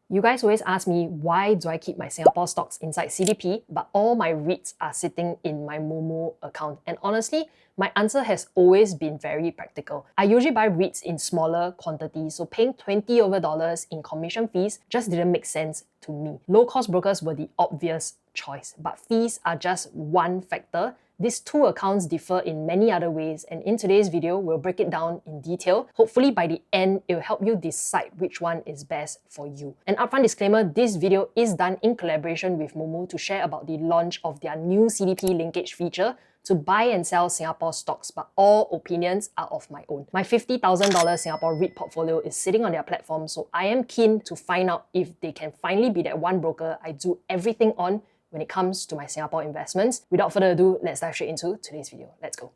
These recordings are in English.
You guys always ask me, why do I keep my Singapore stocks inside CDP, but all my REITs are sitting in my Moomoo account? And honestly, my answer has always been very practical. I usually buy REITs in smaller quantities, so paying $20 over in commission fees just didn't make sense to me. Low-cost brokers were the obvious choice, but fees are just one factor. These two accounts differ in many other ways, and in today's video, we'll break it down in detail. Hopefully by the end, it'll help you decide which one is best for you. An upfront disclaimer, this video is done in collaboration with Moomoo to share about the launch of their new CDP linkage feature to buy and sell Singapore stocks, but all opinions are of my own. My $50,000 Singapore REIT portfolio is sitting on their platform, so I am keen to find out if they can finally be that one broker I do everything on when it comes to my Singapore investments. Without further ado, let's dive straight into today's video. Let's go.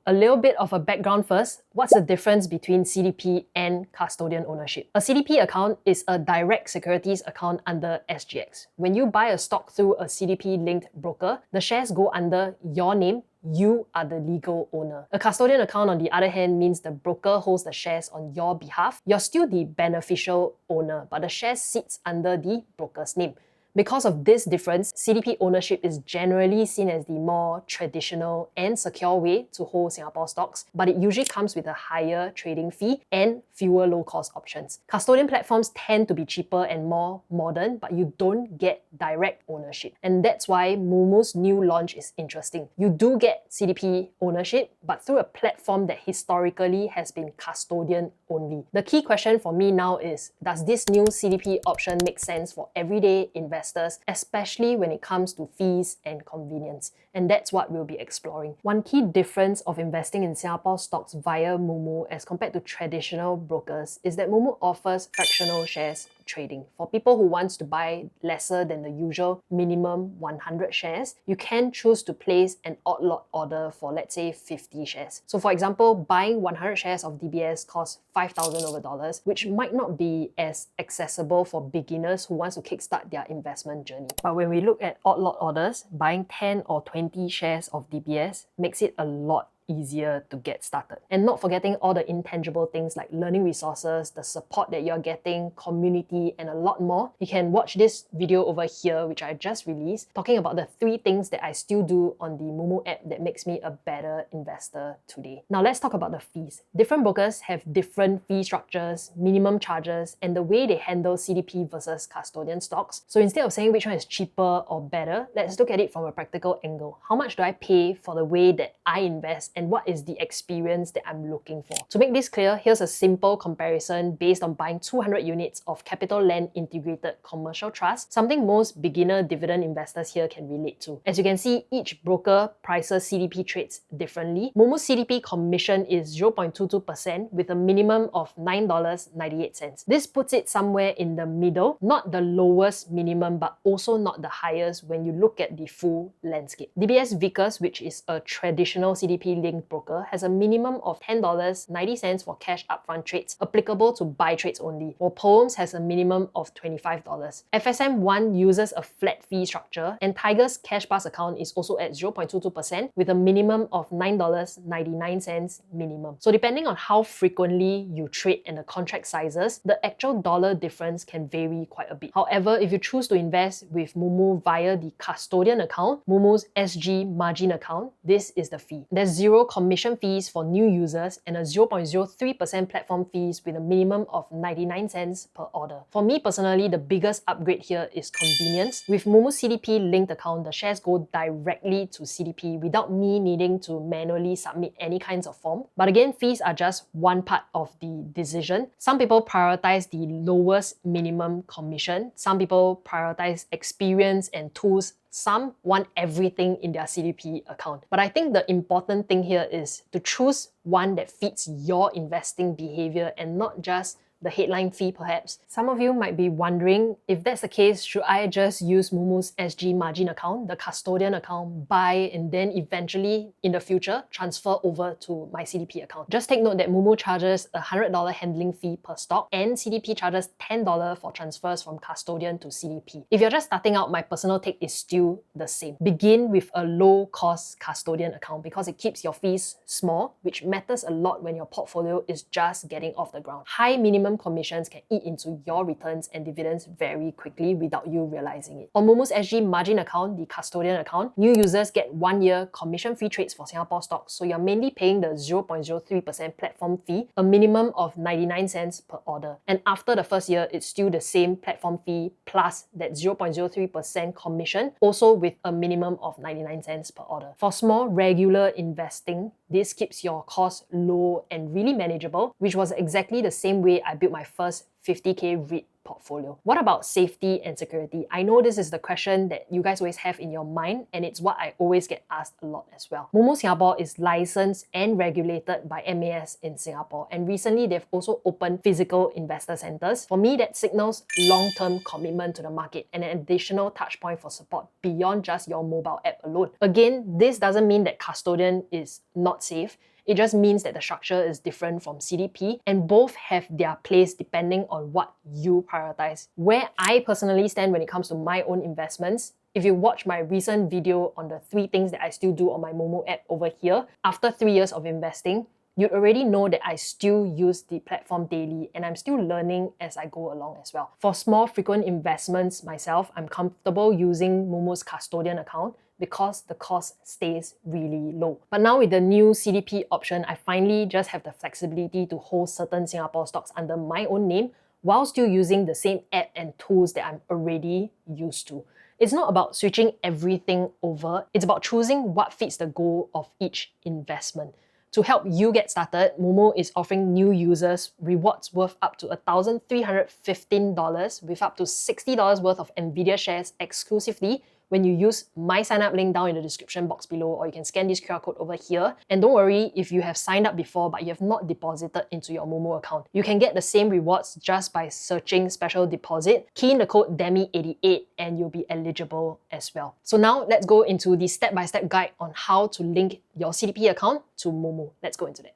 A little bit of a background first. What's the difference between CDP and custodian ownership? A CDP account is a direct securities account under SGX. When you buy a stock through a CDP-linked broker, the shares go under your name. You are the legal owner. A custodian account, on the other hand, means the broker holds the shares on your behalf. You're still the beneficial owner, but the share sits under the broker's name. Because of this difference, CDP ownership is generally seen as the more traditional and secure way to hold Singapore stocks, but it usually comes with a higher trading fee and fewer low-cost options. Custodian platforms tend to be cheaper and more modern, but you don't get direct ownership. And that's why Moomoo's new launch is interesting. You do get CDP ownership, but through a platform that historically has been custodian only. The key question for me now is, does this new CDP option make sense for everyday investors, especially when it comes to fees and convenience? And that's what we'll be exploring. One key difference of investing in Singapore stocks via Moomoo as compared to traditional brokers is that Moomoo offers fractional shares trading. For people who wants to buy lesser than the usual minimum 100 shares, you can choose to place an odd lot order for, let's say, 50 shares. So for example, buying 100 shares of DBS costs $5,000 over, which might not be as accessible for beginners who wants to kickstart their investment journey. But when we look at odd lot orders, buying 10 or 20 shares of DBS makes it a lot easier to get started. And not forgetting all the intangible things like learning resources, the support that you're getting, community, and a lot more. You can watch this video over here, which I just released, talking about the 3 things that I still do on the Moomoo app that makes me a better investor today. Now let's talk about the fees. Different brokers have different fee structures, minimum charges, and the way they handle CDP versus custodian stocks. So instead of saying which one is cheaper or better, let's look at it from a practical angle. How much do I pay for the way that I invest, and what is the experience that I'm looking for? To make this clear, here's a simple comparison based on buying 200 units of Capital Land Integrated Commercial Trust, something most beginner dividend investors here can relate to. As you can see, each broker prices CDP trades differently. Moomoo CDP commission is 0.22% with a minimum of $9.98. This puts it somewhere in the middle, not the lowest minimum, but also not the highest when you look at the full landscape. DBS Vickers, which is a traditional CDP linked broker, has a minimum of $10.90 for cash upfront trades, applicable to buy trades only, while Poems has a minimum of $25. FSM1 uses a flat fee structure, and Tiger's Cash Pass account is also at 0.22% with a minimum of $9.99 minimum. So depending on how frequently you trade and the contract sizes, the actual dollar difference can vary quite a bit. However, if you choose to invest with Moomoo via the custodian account, Moomoo SG margin account, this is the fee. There's 0 commission fees for new users and a 0.03% platform fees with a minimum of 99 cents per order. For me personally, the biggest upgrade here is convenience. With Moomoo CDP linked account, the shares go directly to CDP without me needing to manually submit any kinds of form. But again, fees are just one part of the decision. Some people prioritize the lowest minimum commission. Some people prioritize experience and tools. Some want everything in their CDP account. But I think the important thing here is to choose one that fits your investing behavior and not just the headline fee perhaps. Some of you might be wondering, if that's the case, should I just use Moomoo SG margin account, the custodian account, buy, and then eventually in the future transfer over to my CDP account? Just take note that Moomoo charges a $100 handling fee per stock and CDP charges $10 for transfers from custodian to CDP. If you're just starting out, my personal take is still the same. Begin with a low-cost custodian account because it keeps your fees small, which matters a lot when your portfolio is just getting off the ground. High minimum minimum commissions can eat into your returns and dividends very quickly without you realizing it. On Moomoo SG margin account, the custodian account, new users get 1 year commission-free trades for Singapore stocks, so you're mainly paying the 0.03% platform fee, a minimum of 99 cents per order. And after the first year, it's still the same platform fee plus that 0.03% commission, also with a minimum of 99 cents per order. For small regular investing, this keeps your costs low and really manageable, which was exactly the same way I built my first 50k REIT portfolio. What about safety and security? I know this is the question that you guys always have in your mind, and it's what I always get asked a lot as well. Moomoo Singapore is licensed and regulated by MAS in Singapore, and recently they've also opened physical investor centers. For me, that signals long-term commitment to the market and an additional touch point for support beyond just your mobile app alone. Again, this doesn't mean that custodian is not safe. It just means that the structure is different from CDP, and both have their place depending on what you prioritize. Where I personally stand when it comes to my own investments, if you watch my recent video on the 3 things that I still do on my Moomoo app over here, after 3 years of investing, you'd already know that I still use the platform daily and I'm still learning as I go along as well. For small frequent investments myself, I'm comfortable using Moomoo's custodian account because the cost stays really low. But now with the new CDP option, I finally just have the flexibility to hold certain Singapore stocks under my own name while still using the same app and tools that I'm already used to. It's not about switching everything over, it's about choosing what fits the goal of each investment. To help you get started, Moomoo is offering new users rewards worth up to $1,315 with up to $60 worth of NVIDIA shares exclusively when you use my sign up link down in the description box below, or you can scan this QR code over here. And don't worry if you have signed up before but you have not deposited into your Moomoo account. You can get the same rewards just by searching special deposit, key in the code DEMI88 and you'll be eligible as well. So now let's go into the step-by-step guide on how to link your CDP account to Moomoo. Let's go into that.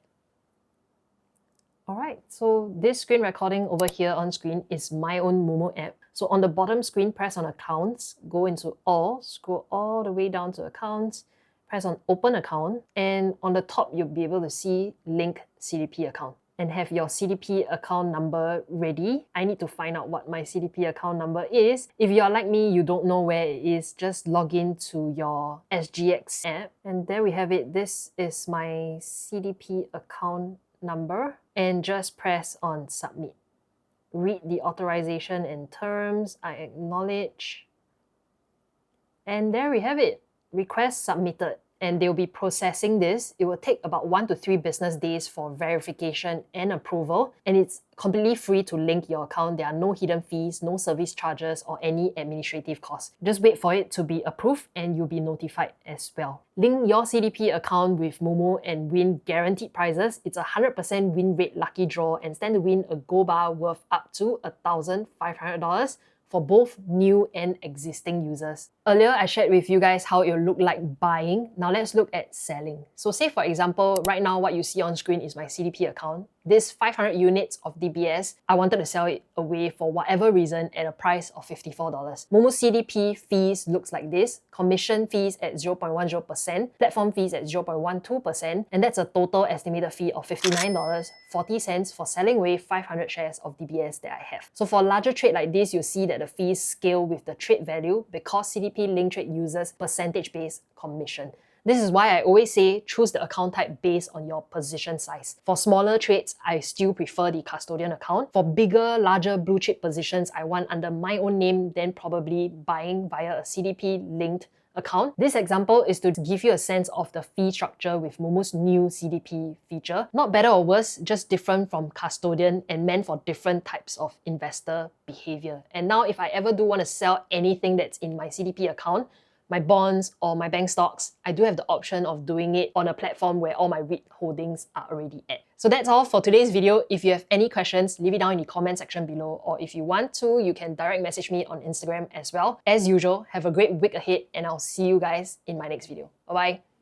Alright, so this screen recording over here on screen is my own Moomoo app. So on the bottom screen, press on Accounts, go into All, scroll all the way down to Accounts, press on Open Account, and on the top you'll be able to see Link CDP Account and have your CDP account number ready. I need to find out what my CDP account number is. If you're like me, you don't know where it is, just log in to your SGX app. And there we have it. This is my CDP account number, and just press on Submit. Read the authorization and terms, I acknowledge. And there we have it. Request submitted. And they'll be processing this. It will take about 1 to 3 business days for verification and approval. And it's completely free to link your account. There are no hidden fees, no service charges, or any administrative costs. Just wait for it to be approved and you'll be notified as well. Link your CDP account with Moomoo and win guaranteed prizes. It's a 100% win rate lucky draw and stand to win a gold bar worth up to $1,500 for both new and existing users. Earlier, I shared with you guys how it will look like buying. Now let's look at selling. So say for example, right now what you see on screen is my CDP account. This 500 units of DBS, I wanted to sell it away for whatever reason at a price of $54. Moomoo CDP fees looks like this. Commission fees at 0.10%, platform fees at 0.12%, and that's a total estimated fee of $59.40 for selling away 500 shares of DBS that I have. So for a larger trade like this, you'll see that the fees scale with the trade value because CDP link trade uses percentage-based commission. This is why I always say choose the account type based on your position size. For smaller trades, I still prefer the custodian account. For bigger, larger blue chip positions I want under my own name, then probably buying via a CDP linked account. This example is to give you a sense of the fee structure with Moomoo's new CDP feature. Not better or worse, just different from custodian and meant for different types of investor behavior. And now if I ever do want to sell anything that's in my CDP account, my bonds or my bank stocks, I do have the option of doing it on a platform where all my REIT holdings are already at. So that's all for today's video. If you have any questions, leave it down in the comment section below, or if you want to, you can direct message me on Instagram as well. As usual, have a great week ahead and I'll see you guys in my next video. Bye bye.